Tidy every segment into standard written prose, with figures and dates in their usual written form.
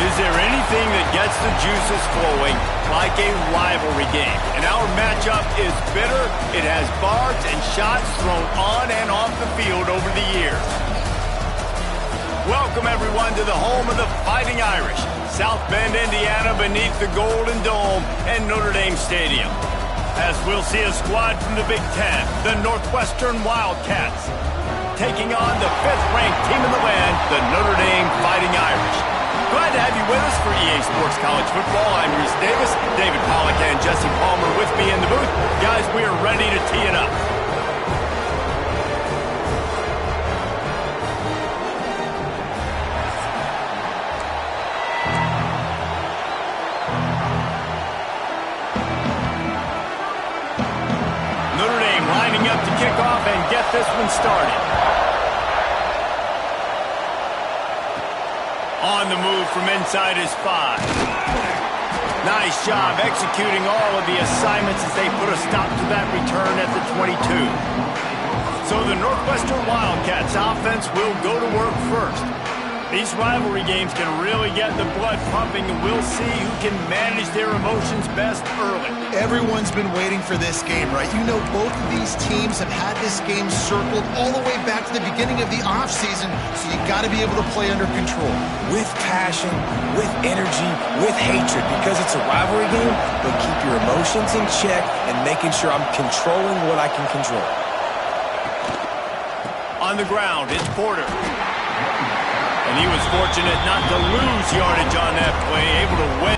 Is there anything that gets the juices flowing like a rivalry game? And our matchup is bitter. It has barbs and shots thrown on and off the field over the years. Welcome, everyone, to the home of the Fighting Irish, South Bend, Indiana, beneath the Golden Dome and Notre Dame Stadium. As we'll see a squad from the Big Ten, the Northwestern Wildcats, taking on the 5th-ranked team in the land, the Notre Dame Fighting Irish. Glad to have you with us for EA Sports College Football. I'm Reese Davis, David Pollack and Jesse Palmer with me in the booth. Guys, we are ready to tee it up. Notre Dame lining up to kick off and get this one started. On the move from inside his 5. Nice job executing all of the assignments as they put a stop to that return at the 22. So the Northwestern Wildcats offense will go to work first. These rivalry games can really get the blood pumping, and we'll see who can manage their emotions best early. Everyone's been waiting for this game, right? You know, both of these teams have had this game circled all the way back to the beginning of the offseason, so you got to be able to play under control. With passion, with energy, with hatred, because it's a rivalry game, but keep your emotions in check and making sure I'm controlling what I can control. On the ground, it's Porter. And he was fortunate not to lose yardage on that play, able to win.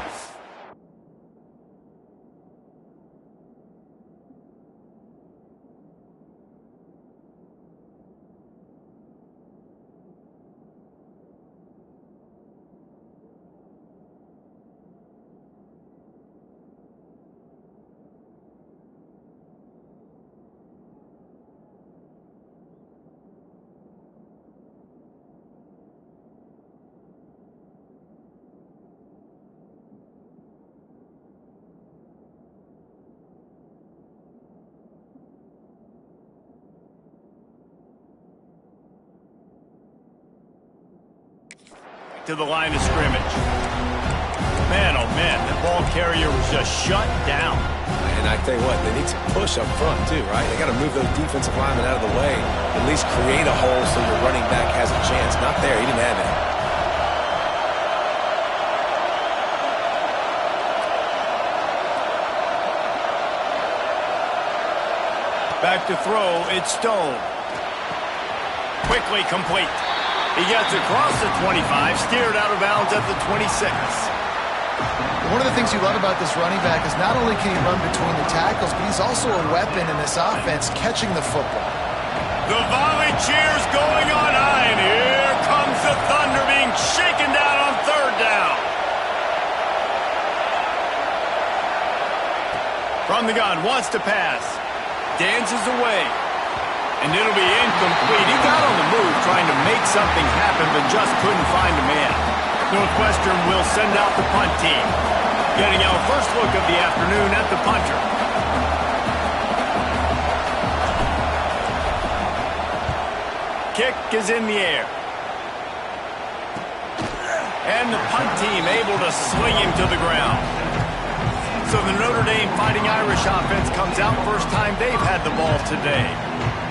To the line of scrimmage. Man, oh man, the ball carrier was just shut down. And I tell you what, they need to push up front too, right? They got to move those defensive linemen out of the way, at least create a hole so your running back has a chance. Not there, he didn't have it. Back to throw, it's Stone. Quickly complete. He gets across the 25, steered out of bounds at the 26. One of the things you love about this running back is not only can he run between the tackles, but he's also a weapon in this offense catching the football. The volley cheers going on high, and here comes the Thunder being shaken down on 3rd down. From the gun, wants to pass. Dances away. And it'll be incomplete. He got on the move trying to make something happen, but just couldn't find a man. Northwestern will send out the punt team. Getting our first look of the afternoon at the punter. Kick is in the air. And the punt team able to sling him to the ground. So the Notre Dame Fighting Irish offense comes out first time they've had the ball today.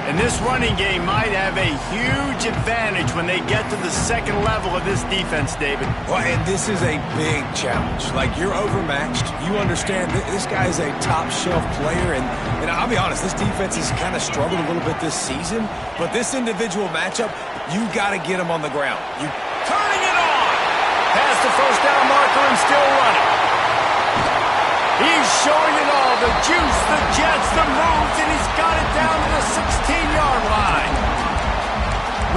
And this running game might have a huge advantage when they get to the second level of this defense, David. Well, and this is a big challenge. Like, you're overmatched. You understand this guy's a top-shelf player, and I'll be honest, this defense has kind of struggled a little bit this season, but this individual matchup, you got to get him on the ground. You turning it on! Past the first down marker and still running. He's showing it all, the juice, the jets, the moves, and he's got it down to the 16-yard line.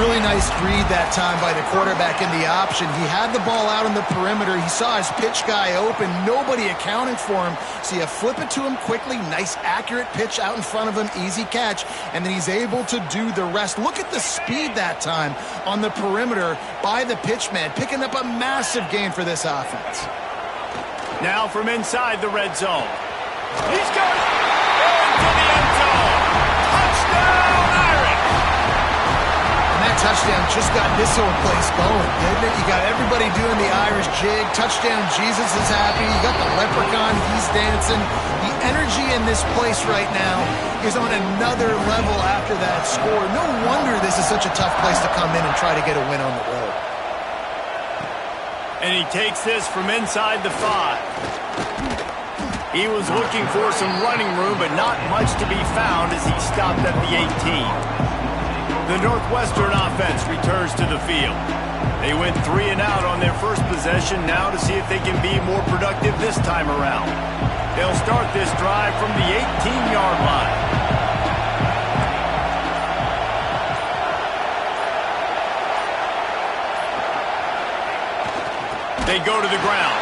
Really nice read that time by the quarterback in the option. He had the ball out on the perimeter. He saw his pitch guy open, nobody accounting for him. So you flip it to him quickly, nice accurate pitch out in front of him, easy catch, and then he's able to do the rest. Look at the speed that time on the perimeter by the pitch man, picking up a massive gain for this offense. Now from inside the red zone. He's going into the end zone. Touchdown, Irish! And that touchdown just got this whole place going, didn't it? You got everybody doing the Irish jig. Touchdown, Jesus is happy. You got the leprechaun, he's dancing. The energy in this place right now is on another level after that score. No wonder this is such a tough place to come in and try to get a win on the road. And he takes this from inside the 5. He was looking for some running room, but not much to be found as he stopped at the 18. The Northwestern offense returns to the field. They went 3 and out on their first possession, now to see if they can be more productive this time around. They'll start this drive from the 18-yard line. They go to the ground.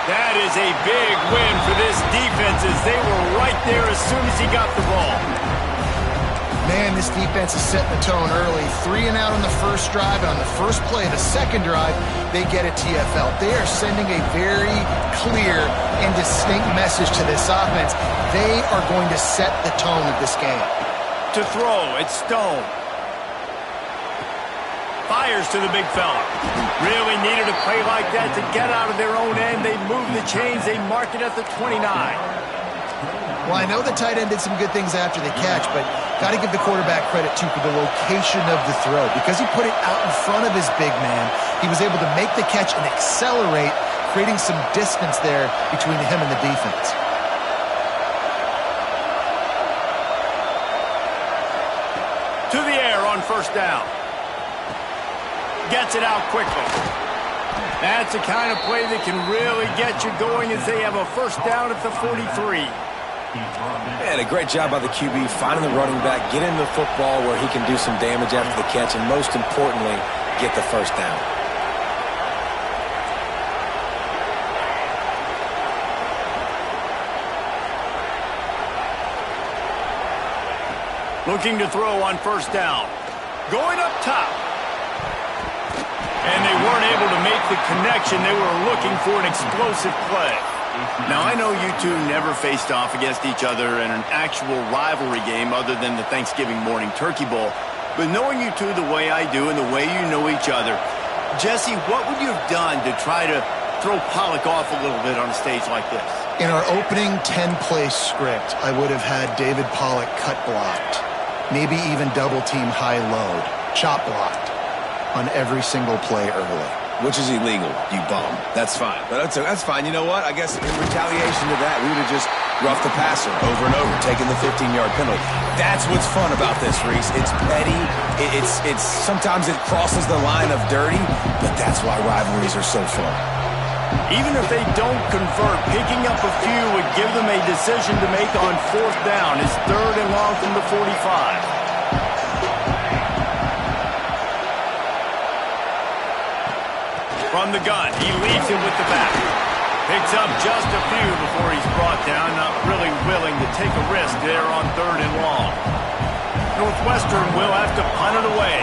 That is a big win for this defense as they were right there as soon as he got the ball. Man, this defense is setting the tone early. 3 and out on the first drive, and on the first play of the second drive, they get a TFL. They are sending a very clear and distinct message to this offense. They are going to set the tone of this game. To throw, it's Stone. Fires to the big fella. Really needed a play like that to get out of their own end. They move the chains. They mark it at the 29. Well, I know the tight end did some good things after the catch, but got to give the quarterback credit, too, for the location of the throw. Because he put it out in front of his big man, he was able to make the catch and accelerate, creating some distance there between him and the defense. To the air on first down. Gets it out quickly. That's the kind of play that can really get you going as they have a first down at the 43. Man, a great job by the QB finding the running back, getting the football where he can do some damage after the catch, and most importantly, get the first down. Looking to throw on first down. Going up top. And they weren't able to make the connection. They were looking for an explosive play. Now, I know you two never faced off against each other in an actual rivalry game other than the Thanksgiving morning Turkey Bowl. But knowing you two the way I do and the way you know each other, Jesse, what would you have done to try to throw Pollock off a little bit on a stage like this? In our opening 10-play script, I would have had David Pollock cut blocked, maybe even double-team high load, chop blocked on every single play early. Which is illegal, you bum. That's fine. But that's fine. You know what? I guess in retaliation to that, we would have just roughed the passer over and over, taking the 15-yard penalty. That's what's fun about this, Reese. It's petty. It's sometimes it crosses the line of dirty, but that's why rivalries are so fun. Even if they don't convert, picking up a few would give them a decision to make on fourth down. It's 3rd and long from the 45. From the gun, he leads him with the back. Picks up just a few before he's brought down, not really willing to take a risk there on 3rd and long. Northwestern will have to punt it away.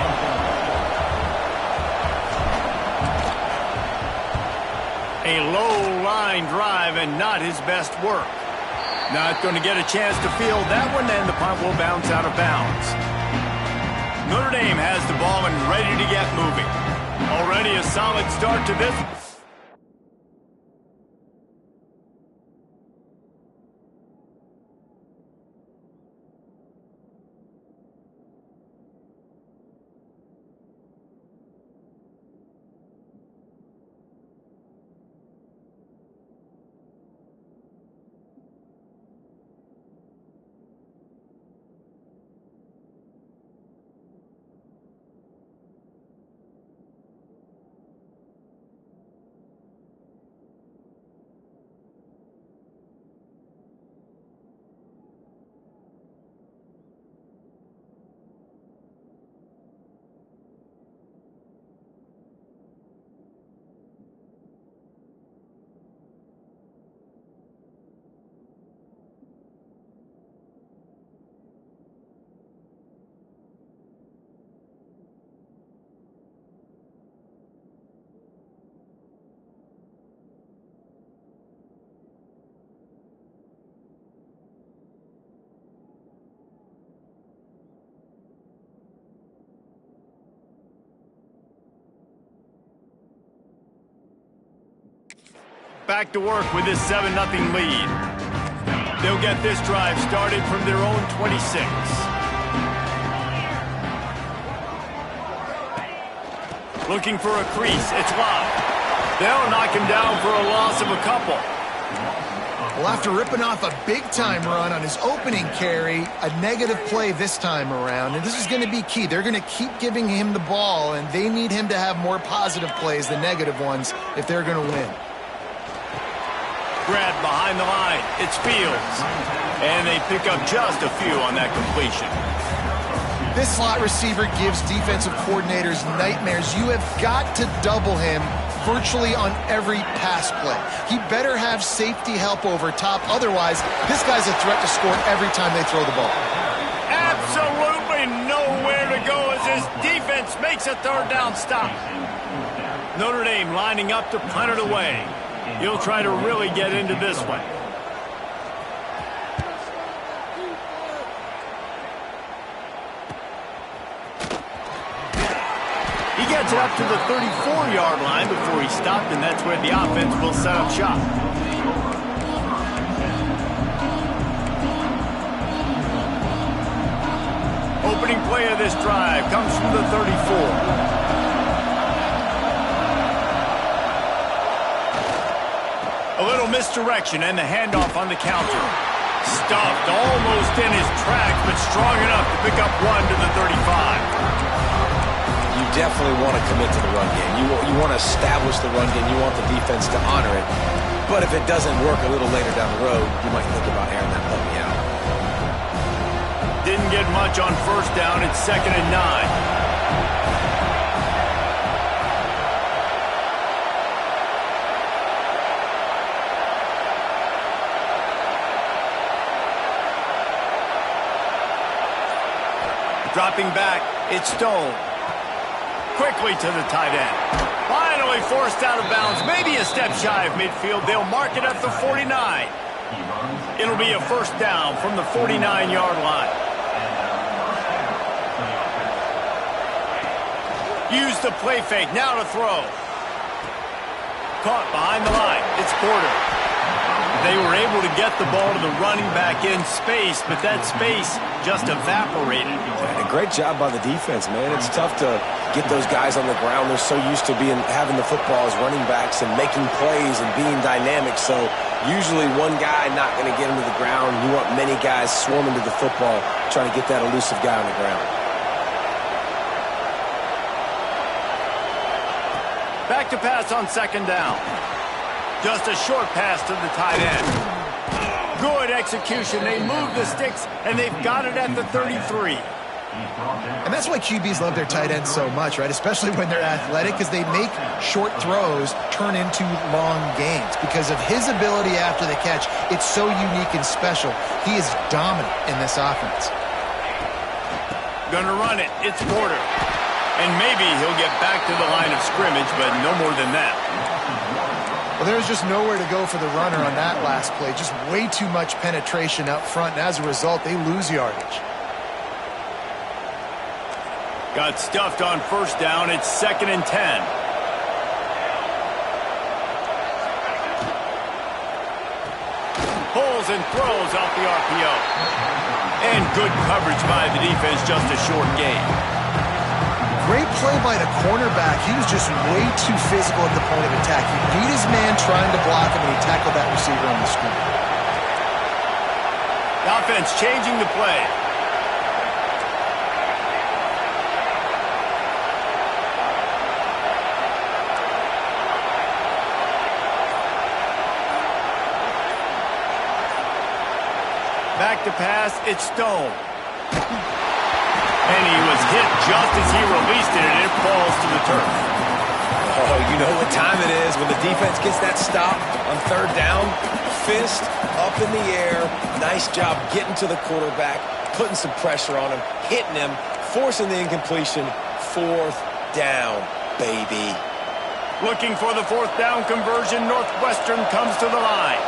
A low-line drive and not his best work. Not going to get a chance to field that one, and the punt will bounce out of bounds. Notre Dame has the ball and ready to get moving. Already a solid start to this. Back to work with this 7-0 lead. They'll get this drive started from their own 26. Looking for a crease. It's locked. They'll knock him down for a loss of a couple. Well, after ripping off a big-time run on his opening carry, a negative play this time around, and this is going to be key. They're going to keep giving him the ball, and they need him to have more positive plays than negative ones if they're going to win. Grab behind the line. It's Fields. And they pick up just a few on that completion. This slot receiver gives defensive coordinators nightmares. You have got to double him virtually on every pass play. He better have safety help over top. Otherwise, this guy's a threat to score every time they throw the ball. Absolutely nowhere to go as his defense makes a third down stop. Notre Dame lining up to punt it away. He'll try to really get into this one. He gets it up to the 34-yard line before he stopped, and that's where the offense will set up shop. Opening play of this drive comes from the 34. A little misdirection and the handoff on the counter. Stuffed almost in his tracks, but strong enough to pick up one to the 35. You definitely want to commit to the run game. You want to establish the run game. You want the defense to honor it. But if it doesn't work a little later down the road, you might think about airing that puppy out. Didn't get much on first down. It's 2nd and 9. Dropping back, it's Stone. Quickly to the tight end. Finally forced out of bounds. Maybe a step shy of midfield. They'll mark it at the 49. It'll be a first down from the 49-yard line. Use the play fake. Now to throw. Caught behind the line. It's Porter. They were able to get the ball to the running back in space, but that space just evaporated. And a great job by the defense, man. It's tough to get those guys on the ground. They're so used to having the football as running backs and making plays and being dynamic. So usually one guy not going to get him to the ground. You want many guys swarming to the football, trying to get that elusive guy on the ground. Back to pass on 2nd down. Just a short pass to the tight end. Good execution. They move the sticks, and they've got it at the 33. And that's why QBs love their tight ends so much, right? Especially when they're athletic, because they make short throws turn into long gains. Because of his ability after the catch, it's so unique and special. He is dominant in this offense. Gonna run it. It's Porter. And maybe he'll get back to the line of scrimmage, but no more than that. Well, there's just nowhere to go for the runner on that last play. Just way too much penetration up front, and as a result, they lose yardage. Got stuffed on first down. It's 2nd and 10. Pulls and throws off the RPO. And good coverage by the defense, just a short gain. Great play by the cornerback. He was just way too physical at the point of attack. He beat his man trying to block him, and he tackled that receiver on the screen. The offense changing the play. Back to pass, it's Stone. And he was hit just as he released it, and it falls to the turf. Oh, you know what time it is when the defense gets that stop on 3rd down. Fist up in the air. Nice job getting to the quarterback, putting some pressure on him, hitting him, forcing the incompletion. 4th down, baby. Looking for the 4th down conversion. Northwestern comes to the line.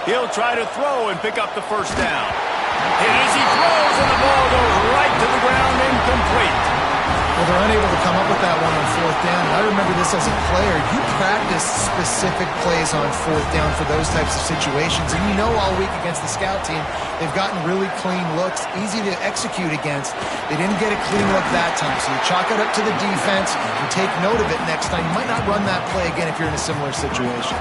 He'll try to throw and pick up the first down. And as he throws, and the ball goes right to the ground, incomplete. Well, they're unable to come up with that one on fourth down. And I remember this as a player. You practice specific plays on fourth down for those types of situations. And you know all week against the scout team, they've gotten really clean looks, easy to execute against. They didn't get a clean look that time. So you chalk it up to the defense and take note of it next time. You might not run that play again if you're in a similar situation.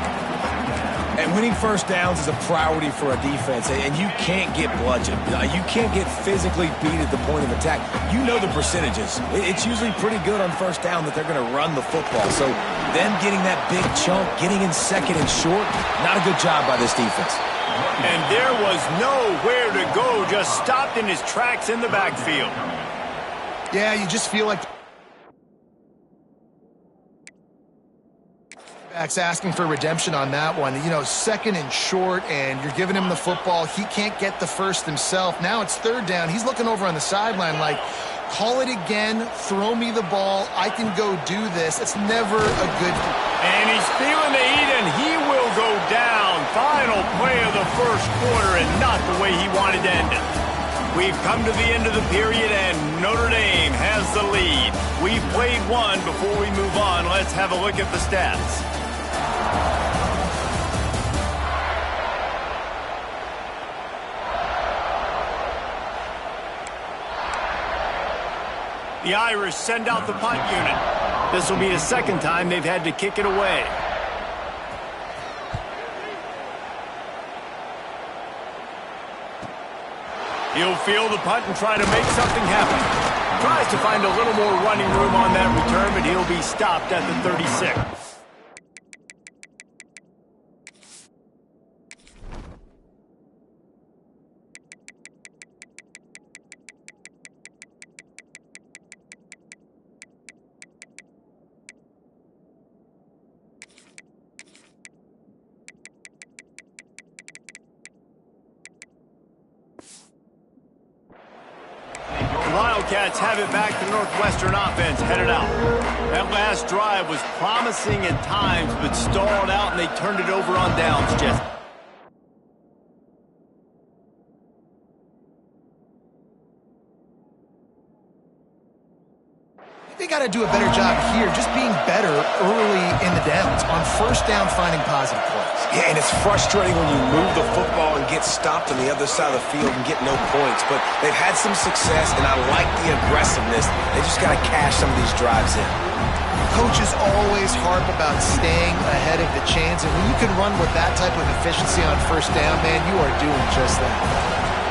And winning first downs is a priority for a defense, and you can't get bludgeoned. You can't get physically beat at the point of attack. You know the percentages. It's usually pretty good on first down that they're going to run the football. So them getting that big chunk, getting in second and short, not a good job by this defense. And there was nowhere to go, just stopped in his tracks in the backfield. Yeah, you just feel like asking for redemption on that one. You know, second and short, and you're giving him the football. He can't get the first himself. Now it's third down. He's looking over on the sideline like, call it again, throw me the ball, I can go do this. It's never a good thing. And he's feeling the heat, and he will go down. Final play of the first quarter, and not the way he wanted to end it. We've come to the end of the period, and Notre Dame has the lead. We've played one. Before we move on, let's have a look at the stats. The Irish send out the punt unit. This will be the second time they've had to kick it away. He'll field the punt and try to make something happen. Tries to find a little more running room on that return, but he'll be stopped at the 36. Wildcats have it back. The Northwestern offense headed out. That last drive was promising at times, but stalled out, and they turned it over on downs, Jesse. They got to do a better job here, just being better early in the downs, on first down, finding positive plays. Yeah, and it's frustrating when you move the football and get stopped on the other side of the field and get no points. But they've had some success, and I like the aggressiveness. They just got to cash some of these drives in. Coaches always harp about staying ahead of the chains, and when you can run with that type of efficiency on first down, man, you are doing just that.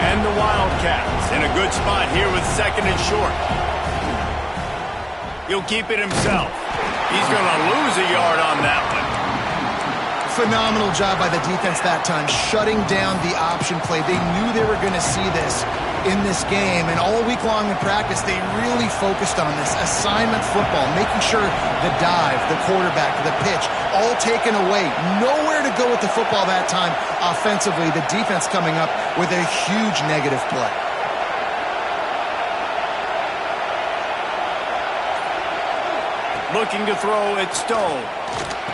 And the Wildcats in a good spot here with second and short. He'll keep it himself. He's going to lose a yard on that one. Phenomenal job by the defense that time, shutting down the option play. They knew they were going to see this in this game, and all week long in practice, they really focused on this assignment football, making sure the dive, the quarterback, the pitch, all taken away. Nowhere to go with the football that time offensively. The defense coming up with a huge negative play. Looking to throw, it's Stone.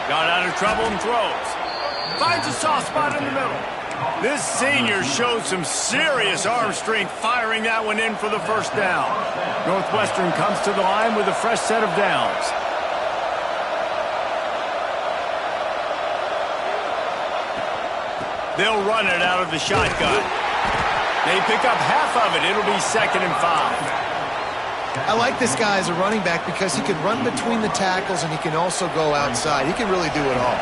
Got out of trouble and throws. Finds a soft spot in the middle. This senior showed some serious arm strength firing that one in for the first down. Northwestern comes to the line with a fresh set of downs. They'll run it out of the shotgun. They pick up half of it. It'll be 2nd and 5. I like this guy as a running back because he can run between the tackles and he can also go outside. He can really do it all.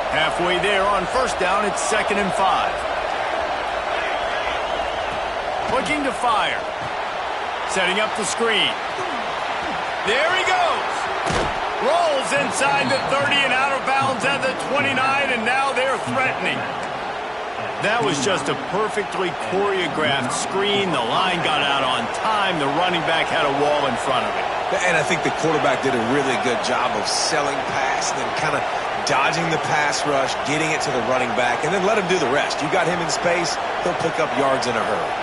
Halfway there on first down, it's 2nd and 5. Looking to fire. Setting up the screen. There he goes. Rolls inside the 30 and out of bounds at the 29, and now they're threatening. That was just a perfectly choreographed screen. The line got out on time. The running back had a wall in front of it. And I think the quarterback did a really good job of selling pass and then kind of dodging the pass rush, getting it to the running back, and then let him do the rest. You got him in space, he'll pick up yards in a hurry.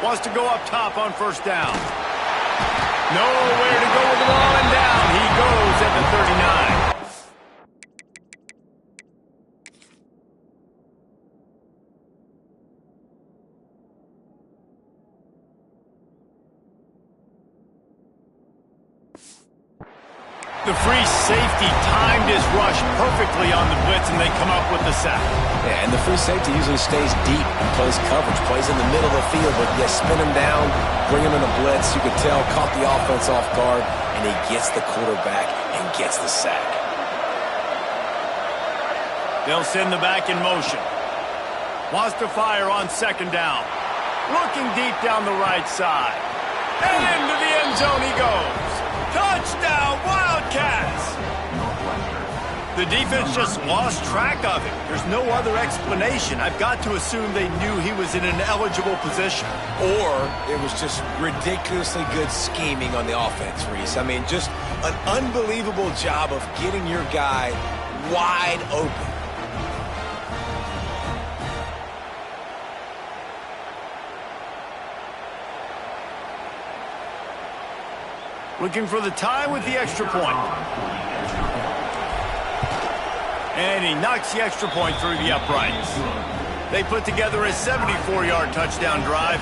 Wants to go up top on first down. Nowhere to go with the ball, and down he goes at the 39. The free safety timed his rush perfectly on the blitz, and they come up with the sack. Yeah, and the free safety usually stays deep and plays coverage, plays in the middle of the field, but you spin him down, bring him in a blitz. You could tell, caught the offense off guard, and he gets the quarterback and gets the sack. They'll send the back in motion. Wants to fire on second down. Looking deep down the right side. And into the end zone he goes. Touchdown, Wildcats! The defense just lost track of him. There's no other explanation. I've got to assume they knew he was in an eligible position. Or it was just ridiculously good scheming on the offense, Reese. I mean, just an unbelievable job of getting your guy wide open. Looking for the tie with the extra point. And he knocks the extra point through the uprights. They put together a 74-yard touchdown drive.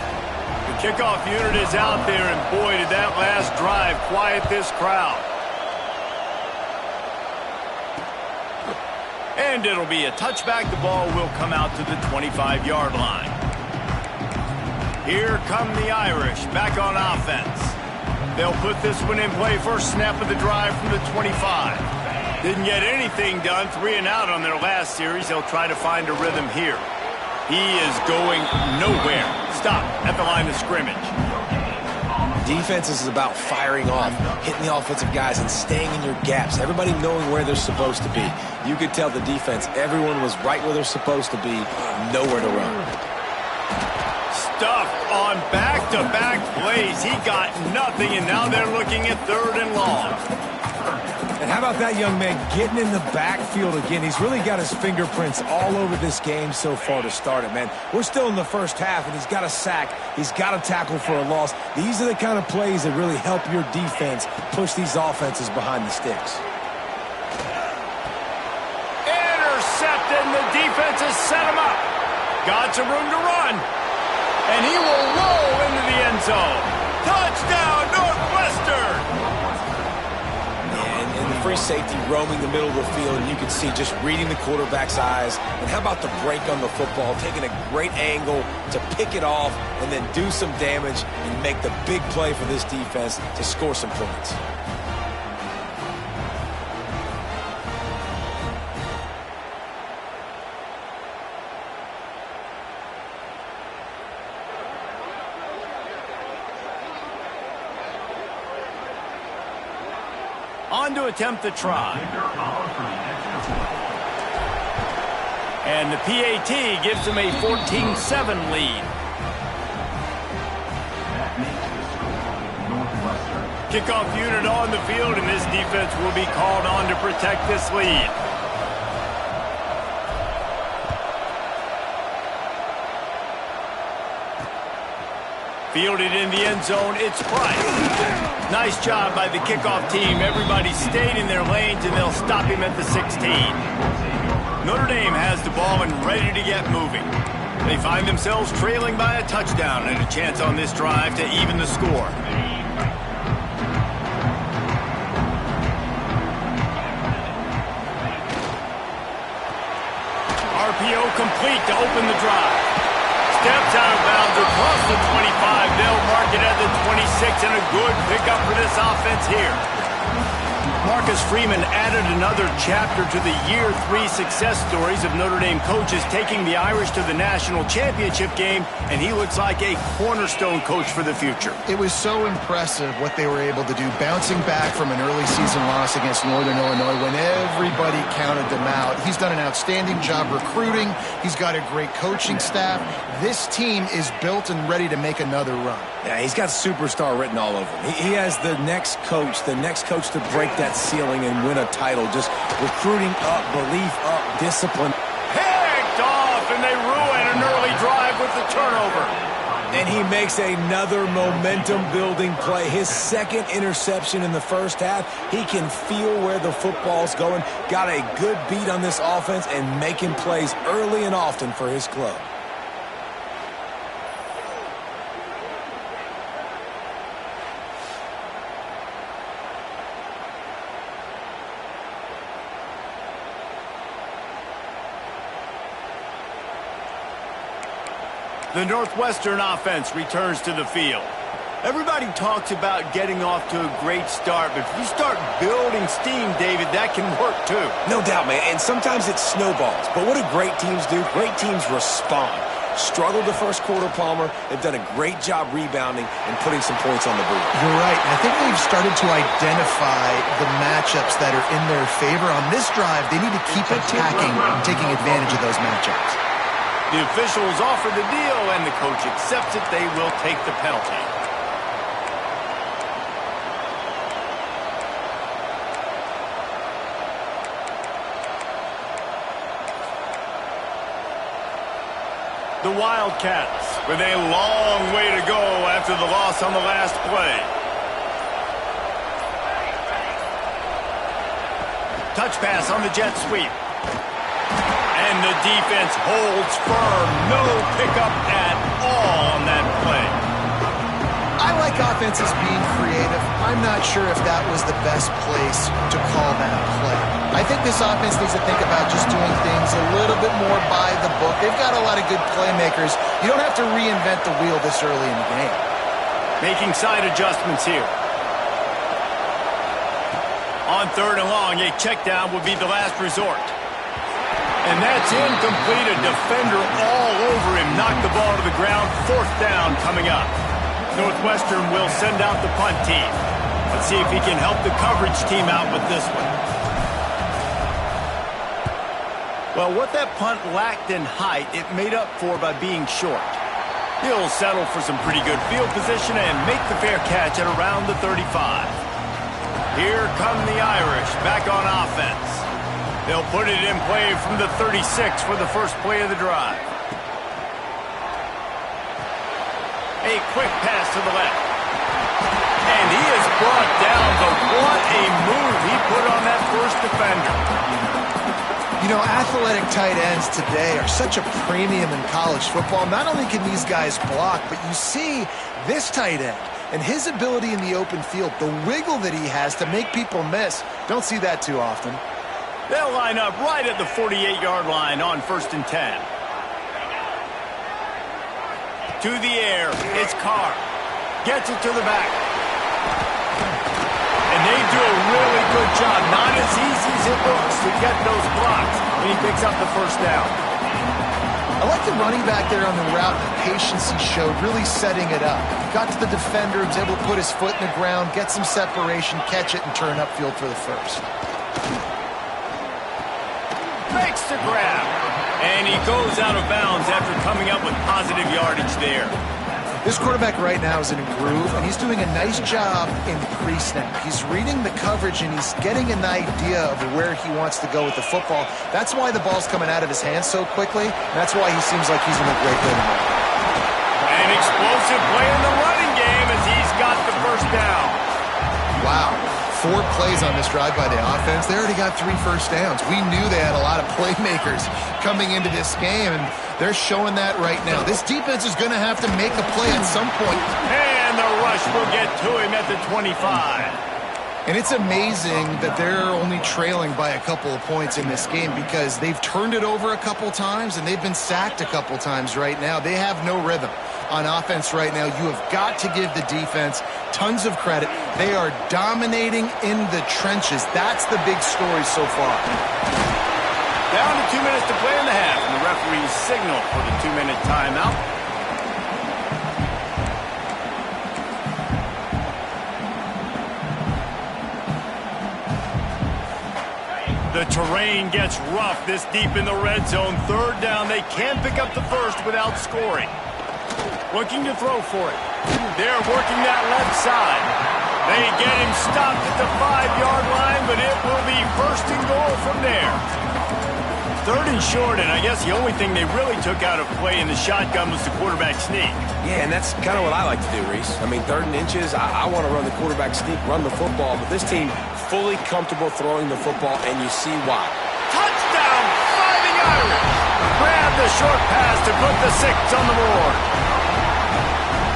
The kickoff unit is out there, and boy, did that last drive quiet this crowd. And it'll be a touchback. The ball will come out to the 25-yard line. Here come the Irish back on offense. They'll put this one in play first snap of the drive from the 25. Didn't get anything done, 3 and out on their last series. They'll try to find a rhythm here. He is going nowhere. Stop at the line of scrimmage. Defense is about firing off, hitting the offensive guys, and staying in your gaps. Everybody knowing where they're supposed to be. You could tell the defense, everyone was right where they're supposed to be, nowhere to run. Stuffed on back-to-back plays. He got nothing, and now they're looking at 3rd and long. And how about that young man getting in the backfield again? He's really got his fingerprints all over this game so far to start it, man. We're still in the first half, and he's got a sack. He's got a tackle for a loss. These are the kind of plays that really help your defense push these offenses behind the sticks. Intercepted, and the defense has set him up. Got some room to run. And he will roll into the end zone. Touchdown, Northwestern! And the free safety roaming the middle of the field, and you can see just reading the quarterback's eyes. And how about the break on the football, taking a great angle to pick it off and then do some damage and make the big play for this defense to score some points. On to attempt the try. And the PAT gives them a 14-7 lead. Kickoff unit on the field, and this defense will be called on to protect this lead. Fielded in the end zone, it's Price. Nice job by the kickoff team. Everybody stayed in their lanes, and they'll stop him at the 16. Notre Dame has the ball and ready to get moving. They find themselves trailing by a touchdown and a chance on this drive to even the score. RPO complete to open the drive. Steps out of bounds across the 25. They'll mark it at the 26, and a good pickup for this offense here. Marcus Freeman added another chapter to the Year 3 success stories of Notre Dame coaches taking the Irish to the national championship game, and he looks like a cornerstone coach for the future. It was so impressive what they were able to do, bouncing back from an early season loss against Northern Illinois when everybody counted them out. He's done an outstanding job recruiting. He's got a great coaching staff. This team is built and ready to make another run. Yeah, he's got superstar written all over him. He has the next coach to break that ceiling and win a title. Just recruiting up, belief up, discipline. Picked off, and they ruin an early drive with the turnover. And he makes another momentum-building play. His second interception in the first half. He can feel where the football's going. Got a good beat on this offense and making plays early and often for his club. The Northwestern offense returns to the field. Everybody talks about getting off to a great start, but if you start building steam, David, that can work too. No doubt, man, and sometimes it snowballs. But what do great teams do? Great teams respond. Struggled the first quarter, Palmer. They've done a great job rebounding and putting some points on the board. You're right. I think they've started to identify the matchups that are in their favor. On this drive, they need to keep attacking and taking advantage of those matchups. The officials offer the deal, and the coach accepts it. They will take the penalty. The Wildcats with a long way to go after the loss on the last play. Touch pass on the jet sweep. And the defense holds firm. No pickup at all on that play. I like offenses being creative. I'm not sure if that was the best place to call that play. I think this offense needs to think about just doing things a little bit more by the book. They've got a lot of good playmakers. You don't have to reinvent the wheel this early in the game. Making side adjustments here. On 3rd and long, a check down would be the last resort. And that's incomplete. A defender all over him. Knocked the ball to the ground. 4th down coming up. Northwestern will send out the punt team. Let's see if he can help the coverage team out with this one. Well, what that punt lacked in height, it made up for by being short. He'll settle for some pretty good field position and make the fair catch at around the 35. Here come the Irish back on offense. They'll put it in play from the 36 for the first play of the drive. A quick pass to the left. And he is brought down, but what a move he put on that first defender. You know, athletic tight ends today are such a premium in college football. Not only can these guys block, but you see this tight end and his ability in the open field, the wiggle that he has to make people miss. Don't see that too often. They'll line up right at the 48-yard line on 1st and 10. To the air, it's Carr. Gets it to the back. And they do a really good job. Not as easy as it looks to get those blocks. And he picks up the 1st down. I like the running back there on the route, the patience he showed, really setting it up. Got to the defender, was able to put his foot in the ground, get some separation, catch it, and turn upfield for the 1st. Makes the grab. And he goes out of bounds after coming up with positive yardage there. This quarterback right now is in a groove, and he's doing a nice job in pre-snap. He's reading the coverage, and he's getting an idea of where he wants to go with the football. That's why the ball's coming out of his hands so quickly, and that's why he seems like he's in a great rhythm. An explosive play in the running game as he's got the 1st down. Wow. 4 plays on this drive by the offense. They already got 3 first downs. We knew they had a lot of playmakers coming into this game, and they're showing that right now. This defense is going to have to make a play at some point. And the rush will get to him at the 25. And it's amazing that they're only trailing by a couple of points in this game because they've turned it over a couple times and they've been sacked a couple times right now. They have no rhythm on offense right now. You have got to give the defense tons of credit. They are dominating in the trenches. That's the big story so far. Down to 2 minutes to play in the half, and the referees signal for the 2-minute timeout. The terrain gets rough this deep in the red zone. 3rd down, they can pick up the 1st without scoring. Looking to throw for it. They're working that left side. They get him stopped at the 5-yard line, but it will be 1st and goal from there. 3rd and short, and I guess the only thing they really took out of play in the shotgun was the quarterback sneak. Yeah, and that's kind of what I like to do, Reese. I mean, 3rd and inches, I want to run the quarterback sneak, run the football, but this team fully comfortable throwing the football, and you see why. Touchdown, Fighting Irish! Grab the short pass to put the 6 on the board.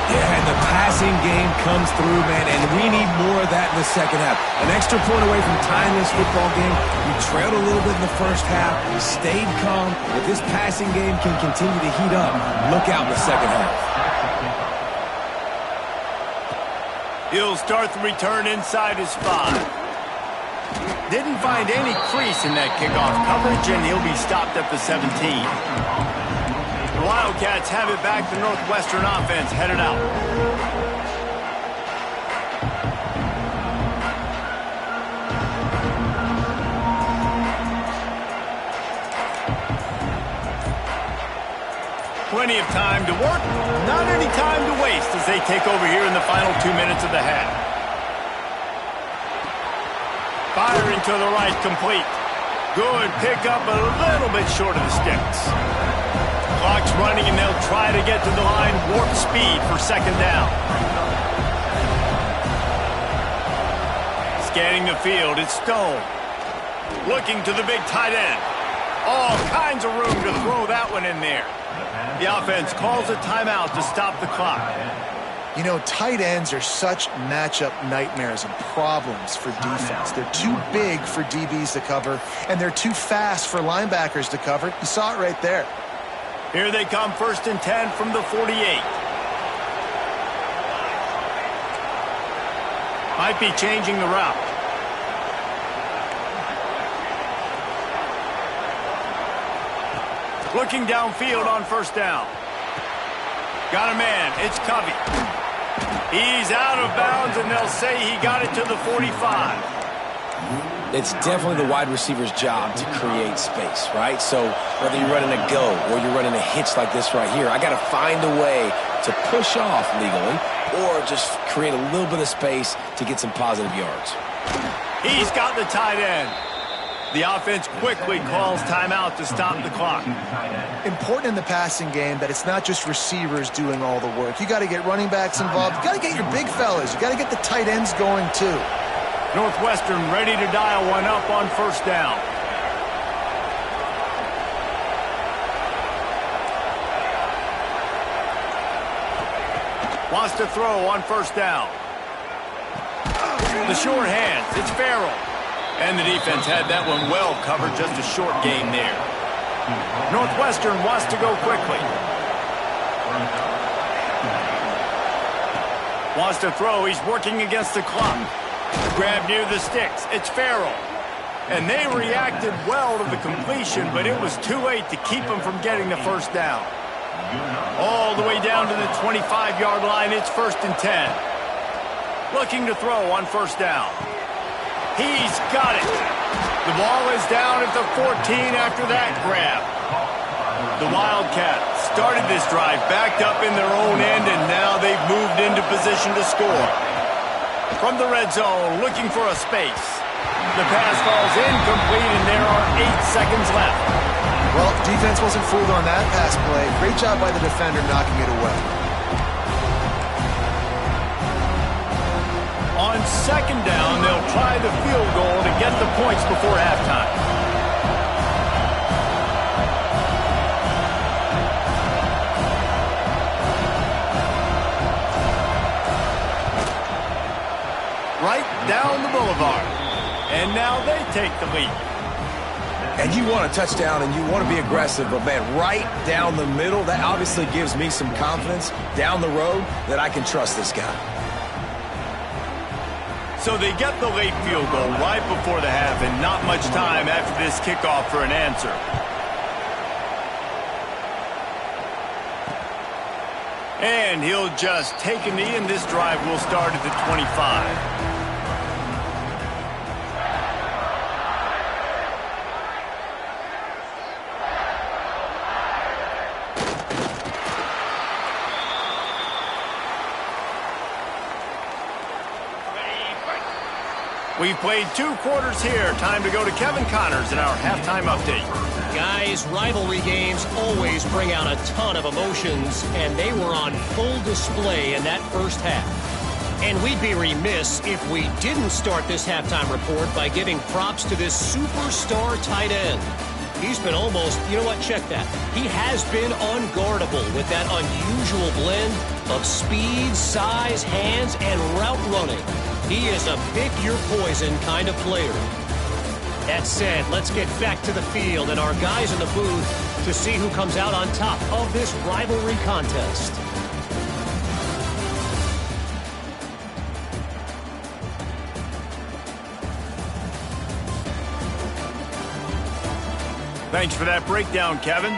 Yeah, and the passing game comes through, man, and we need more of that in the second half. An extra point away from tying this football game. We trailed a little bit in the first half. We stayed calm. If this passing game can continue to heat up, look out in the second half. He'll start the return inside his 5. Didn't find any crease in that kickoff coverage, and he'll be stopped at the 17. The Wildcats have it back. The Northwestern offense headed out. Plenty of time to work, not any time to waste as they take over here in the final 2 minutes of the half. Firing to the right, complete. Good pickup, a little bit short of the sticks. Clock's running, and they'll try to get to the line, warp speed for 2nd down. Scanning the field, it's Stone. Looking to the big tight end. All kinds of room to throw that one in there. The offense calls a timeout to stop the clock. You know, tight ends are such matchup nightmares and problems for defense. They're too big for DBs to cover, and they're too fast for linebackers to cover. You saw it right there. Here they come, 1st and 10 from the 48. Might be changing the route. Looking downfield on 1st down. Got a man. It's Covey. He's out of bounds, and they'll say he got it to the 45. It's definitely the wide receiver's job to create space, right? So whether you're running a go or you're running a hitch like this right here, I got to find a way to push off legally or just create a little bit of space to get some positive yards. He's got the tight end. The offense quickly calls timeout to stop the clock. Important in the passing game that it's not just receivers doing all the work. You got to get running backs involved. You got to get your big fellas. You got to get the tight ends going too. Northwestern ready to dial one up on 1st down. Wants to throw on 1st down. The short hands. It's Farrell. And the defense had that one well covered. Just a short gain there. Northwestern wants to go quickly. Wants to throw. He's working against the clock. Grab near the sticks. It's Farrell. And they reacted well to the completion, but it was too late to keep them from getting the 1st down. All the way down to the 25-yard line. It's 1st and 10. Looking to throw on 1st down. He's got it. The ball is down at the 14 after that grab. The Wildcats started this drive backed up in their own end, and now they've moved into position to score. From the red zone, looking for a space. The pass falls incomplete, and there are 8 seconds left. Well, defense wasn't fooled on that pass play. Great job by the defender knocking it away. On 2nd down, they'll try the field goal to get the points before halftime. Right down the boulevard. And now they take the lead. And you want a touchdown and you want to be aggressive, but man, right down the middle, that obviously gives me some confidence down the road that I can trust this guy. So they get the late field goal right before the half, and not much time after this kickoff for an answer. And he'll just take a knee, and this drive will start at the 25. We've played 2 quarters here. Time to go to Kevin Connors in our halftime update. Guys, rivalry games always bring out a ton of emotions, and they were on full display in that first half. And we'd be remiss if we didn't start this halftime report by giving props to this superstar tight end. He's been almost, you know what, check that. He has been unguardable with that unusual blend of speed, size, hands, and route running. He is a pick-your-poison kind of player. That said, let's get back to the field and our guys in the booth to see who comes out on top of this rivalry contest. Thanks for that breakdown, Kevin.